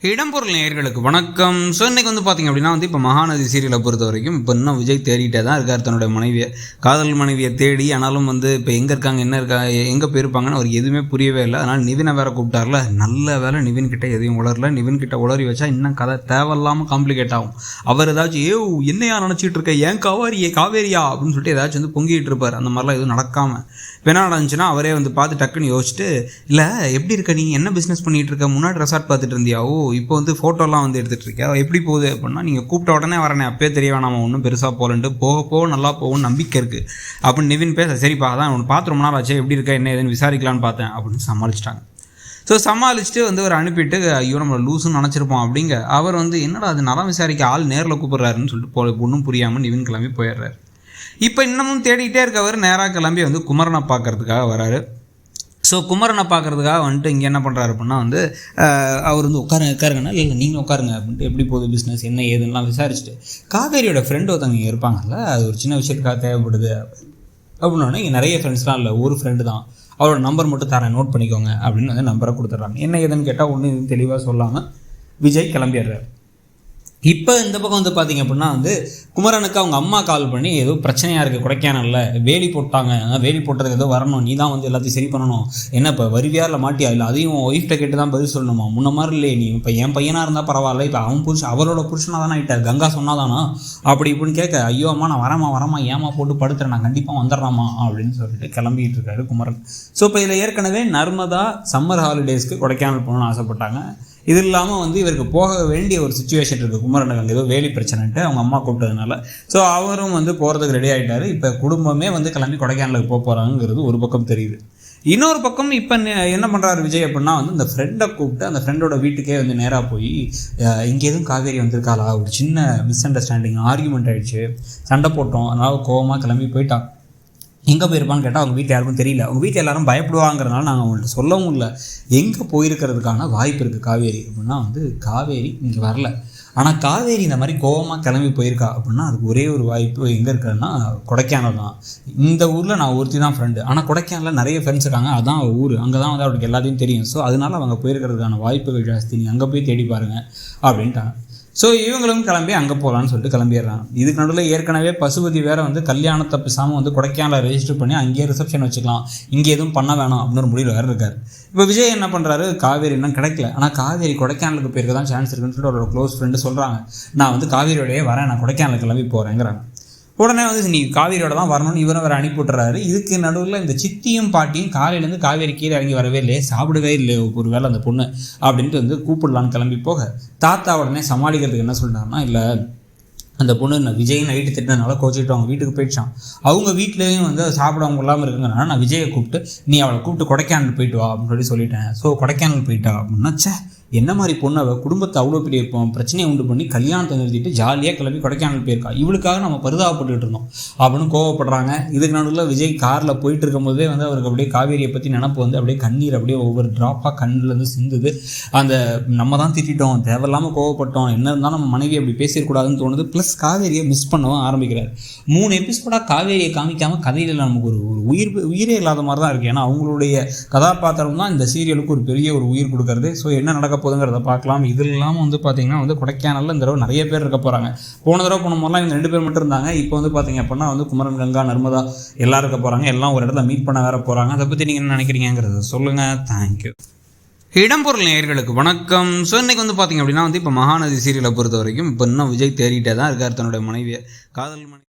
இடம்பொருள் நேயர்களுக்கு வணக்கம். ஸோ இன்றைக்கி பார்த்திங்க அப்படின்னா இப்போ மகாநதி சீரியலை பொறுத்த வரைக்கும் இப்போ இன்னும் விஜய் தேடிட்டே தான் இருக்கார் தன்னுடைய மனைவியை, காதல் மனைவியை தேடி. ஆனாலும் இப்போ எங்கே இருக்காங்க, என்ன இருக்காங்க, எங்கே போயிருப்பாங்கன்னு அவருக்கு எதுவுமே புரியவே இல்லை. அதனால் நிவினை வேறு கூப்பிட்டார்ல, நல்ல வேலை நிவின் கிட்ட எதையும் உளரல. நிவின் கிட்ட உளறி வச்சா இன்னும் கதை தேவையில்லாமல் காம்ப்ளிகேட் ஆகும். அவர் ஏதாச்சும் என்னையா நினச்சிட்டு இருக்க, ஏன் காவேரியா அப்படின்னு சொல்லிட்டு ஏதாச்சும் பொங்கிட்டு இருப்பார். அந்த மாதிரிலாம் எதுவும் நடக்காமல் இப்போ என்ன நடந்துச்சுன்னா அவரே பார்த்து டக்குன்னு யோசிச்சுட்டு, இல்லை எப்படி இருக்க, நீ என்ன பிஸ்னஸ் பண்ணிகிட்டு இருக்க, முன்னாடி ரெசார்ட் பார்த்துட்டு இருந்தியாவோ, இப்போ ஃபோட்டோலாம் எடுத்துகிட்டு இருக்கியா, எப்படி போகுது அப்படின்னா, நீங்கள் கூப்பிட்ட உடனே வரனே, அப்பயே தெரிய வேணாமா ஒன்றும் பெருசாக போகலன்ட்டு, போக நல்லா போகும்னு நம்பிக்கை இருக்குது அப்படின்னு நிவின் பேச, சரிப்பா அதான் ஒன்று பார்த்து ரொம்ப நாள் ஆச்சு, எப்படி இருக்கா என்ன ஏதுன்னு விசாரிக்கலான்னு பார்த்தேன் அப்படின்னு சமாளிச்சிட்டாங்க. ஸோ சமாளிச்சுட்டு ஒரு அனுப்பிட்டு, ஐயோ நம்மளை லூஸுன்னு நினச்சிருப்போம் அப்படிங்க. அவர் என்னடா அது நலம் விசாரிக்க ஆள் நேரில் கூப்பிட்றாருன்னு சொல்லிட்டு ஒன்றும் புரியாமல் நிவின் கிளம்பி போயிடுறாரு. இப்போ இன்னமும் தேடிக்கிட்டே இருக்கவர் நேராக கிளம்பி குமரனை பார்க்கறதுக்காக வராரு. ஸோ குமரனை பார்க்குறதுக்காக இங்கே என்ன பண்ணுறாரு அப்படின்னா அவர் உட்காருங்கன்னா, இல்லை நீங்கள் உட்காருங்க அப்படின்ட்டு, எப்படி போகுது பிஸ்னஸ் என்ன ஏதுன்னெலாம் விசாரிச்சுட்டு, காவேரியோட ஃப்ரெண்டு ஒருத்தவங்க இங்கே இருப்பாங்கல்ல, அது ஒரு சின்ன விஷயத்துக்காக தேவைப்படுது அப்படின்னோடனே, இங்கே நிறைய ஃப்ரெண்ட்ஸ்லாம் இல்லை, ஒரு ஃப்ரெண்டு தான், அவரோட நம்பர் மட்டும் தரேன், நோட் பண்ணிக்கோங்க அப்படின்னு நம்பரை கொடுத்துட்றாங்க. என்ன ஏதுன்னு கேட்டால் ஒன்றும் எதுவும் தெளிவாக சொல்லாமல் விஜய் கிளம்பிடுறாரு. இப்போ இந்த பக்கம் பார்த்திங்க அப்படின்னா குமரனுக்கு அவங்க அம்மா கால் பண்ணி, ஏதோ பிரச்சனையாக இருக்குது கொடைக்கானலில், வேலி போட்டாங்க, வேலி போட்டதுக்கு ஏதோ வரணும், நீ தான் எல்லாத்தையும் சரி பண்ணணும், என்ன இப்போ வருவியாரில் மாட்டியா, இல்லை அதையும் ஒய்ஃப்ட்ட கேட்டு தான் பதில் சொல்லணுமா, முன்ன மாதிரி இல்லையே, நீ இப்போ என் பையனாக இருந்தால் பரவாயில்ல, இப்போ அவளோட புருஷனாக தானே ஆகிட்டார், கங்கா சொன்னாதானா அப்படி இப்படின்னு கேட்க, ஐயோ அம்மா நான் வரமா ஏமா போட்டு படுத்துறேன், நான் கண்டிப்பாக வந்துடுறாமா அப்படின்னு சொல்லிட்டு கிளம்பிட்டு இருக்காரு குமரன். ஸோ இப்போ இதில் ஏற்கனவே நர்மதா சம்மர் ஹாலிடேஸ்க்கு கொடைக்கானல் போகணும்னு ஆசைப்பட்டாங்க. இது இல்லாமல் இவருக்கு போக வேண்டிய ஒரு சுச்சுவேஷன் இருக்குது, குமரனுக்கு அங்கே ஏதோ வேலி பிரச்சனைன்ட்டு அவங்க அம்மா கூப்பிட்டதுனால. ஸோ அவரும் போகிறதுக்கு ரெடி ஆகிட்டார். இப்போ குடும்பமே கிளம்பி கொடைக்கானலுக்கு போகிறாங்கிறது ஒரு பக்கம் தெரியுது. இன்னொரு பக்கம் இப்போ என்ன பண்ணுறாரு விஜய் அப்படின்னா, இந்த ஃப்ரெண்டை கூப்பிட்டு அந்த ஃப்ரெண்டோட வீட்டுக்கே நேராக போய், இங்கே எதுவும் காவேரி வந்திருக்காளா, ஒரு சின்ன மிஸ் அண்டர்ஸ்டாண்டிங் ஆர்கியூமெண்ட் ஆகிடுச்சு, சண்டை போட்டோம், அதனால் கோவமாக கிளம்பி போயிட்டான். எங்கே போயிருப்பான்னு கேட்டால் அவங்க வீட்டில் யாருக்கும் தெரியல, அவங்க வீட்டில் எல்லாரும் பயப்படுவாங்கிறதுனால நாங்கள் அவங்கள்ட்ட சொல்லவும் இல்லை. எங்கே போயிருக்கிறதுக்கான வாய்ப்பு இருக்குது காவேரி அப்படின்னா, காவேரி இங்கே வரல, ஆனால் காவேரி இந்த மாதிரி கோவமாக கிளம்பி போயிருக்கா அப்படின்னா அதுக்கு ஒரே ஒரு வாய்ப்பு எங்கே இருக்குதுன்னா கொடைக்கானல் தான். இந்த ஊரில் நான் ஒருத்தி தான் ஃப்ரெண்டு, ஆனால் கொடைக்கானலில் நிறைய ஃப்ரெண்ட்ஸ் இருக்காங்க, அதான் ஊர், அங்கே தான் அவருக்கு எல்லாத்தையும் தெரியும். ஸோ அதனால் அவங்க போயிருக்கிறதுக்கான வாய்ப்புகள் ஜாஸ்தி, நீ அங்கே போய் தேடி பாருங்கள் அப்படின்ட்டாங்க. ஸோ இவங்களும் கிளம்பி அங்கே போகலான்னு சொல்லிட்டு கிளம்பிடுறாங்க. இதுக்கு நடுவில் ஏற்கனவே பசுபதி வேறு கல்யாணத்தை பேசாமல் கொடைக்கானலில் ரெஜிஸ்டர் பண்ணி அங்கேயே ரிசப்ஷன் வச்சுக்கலாம், இங்கே எதுவும் பண்ண வேணாம் அப்படின்னு ஒரு முடிவில் வேறு இருக்கார். இப்போ விஜய் என்ன பண்ணுறாரு, காவேரி இன்னும் கிடைக்கல, ஆனால் காவேரி கொடைக்கானலுக்கு போயிருக்க தான் சான்ஸ் இருக்குன்னு சொல்லிட்டு அவரோட க்ளோஸ் ஃப்ரெண்டு சொல்கிறாங்க. நான் காவேரியோடையே வரேன், நான் கொடைக்கானலுக்கு கிளம்பி போகிறேங்கிறாங்க. உடனே நீ காவேரியோட தான் வரணும்னு இவரும் வேறு அனுப்பி விட்டுறாரு. இதுக்கு நடுவில் இந்த சித்தியும் பாட்டியும் காலையிலேருந்து காவேரி கீழே இறங்கி வரவே இல்லையே, சாப்பிடவே இல்லை ஒரு வேளை அந்த பொண்ணு அப்படின்ட்டு கூப்பிடலான்னு கிளம்பி போக, தாத்தா உடனே சமாளிக்கிறதுக்கு என்ன சொல்கிறாருன்னா, இல்லை அந்த பொண்ணு விஜய் நைட்டு திட்டினதுனால கோச்சிக்கிட்டு அவங்க வீட்டுக்கு போயிடுச்சான். அவங்க வீட்லேயும் சாப்பிடாம இல்லாமல் இருக்குங்கிறனால நான் விஜயை கூப்பிட்டு, நீ அவளை கூப்பிட்டு கொடைக்கானல் போயிட்டு வா அப்படின்னு சொல்லிட்டேன். ஸோ கொடைக்கானல் போயிட்டா அப்படின்னா, என்ன மாதிரி பொண்ணு அவள் குடும்பத்தை அவ்வளோ பெரிய பிரச்சனையை உண்டு பண்ணி கல்யாணத்தை நிறுத்திட்டு ஜாலியாக கிளம்பி கொடைக்கானல் போயிருக்கா, இவளுக்காக நம்ம பரிதாபப்பட்டுட்டு இருந்தோம் அப்படின்னு கோவப்படுறாங்க. இதுக்கு நடுவில் விஜய் காரில் போயிட்டு இருக்கும்போதே அவருக்கு அப்படியே காவேரியை பற்றி நினப்பு அப்படியே கண்ணீர் அப்படியே ஒவ்வொரு ட்ராப்பாக கண்ணிலேருந்து சிந்துது. அந்த நம்ம தான் திட்டோம், தேவையில்லாமல் கோவப்பட்டோம், என்ன இருந்தாலும் நம்ம மனைவி அப்படி பேசிடக்கூடாதுன்னு தோணுது. ப்ளஸ் காவேரியை மிஸ் பண்ணவும் ஆரம்பிக்கிறார். 3 எபிசோடாக காவேரியை காமிக்காமல் கதையில் நமக்கு ஒரு உயிரே இல்லாத மாதிரி தான் இருக்குது. ஏன்னா அவங்களுடைய கதாபாத்திரம் தான் இந்த சீரியலுக்கு ஒரு பெரிய ஒரு உயிர் கொடுக்கறது. ஸோ என்ன நடக்க போதுங்கிறத பார்க்கலாம். இது இல்லாமல் பார்த்தீங்கன்னா கொடைக்கானலில் இந்த தடவை நிறைய பேர் இருக்க போகிறாங்க. போன தடவை போன போதெல்லாம் இவங்க 2 பேர் மட்டும் இருந்தாங்க. இப்போ பார்த்தீங்க அப்படின்னா குமரன், கங்கா, நர்மதா எல்லோரும் இருக்க போகிறாங்க. எல்லாம் ஒரு இடத்துல மீட் பண்ண வேற போகிறாங்க. அதை பற்றி நீங்கள் என்ன நினைக்கிறீங்கிறத சொல்லுங்கள். தேங்க்யூ. இடம்பொருள் நேயர்களுக்கு வணக்கம். ஸோ இன்றைக்கி பார்த்தீங்க அப்படின்னா இப்போ மகாநதி சீரியலை பொறுத்த வரைக்கும் இப்போ இன்னும் விஜய் தேடிட்டே தான் இருக்கார் தன்னுடைய மனைவியை, காதல் மனைவி.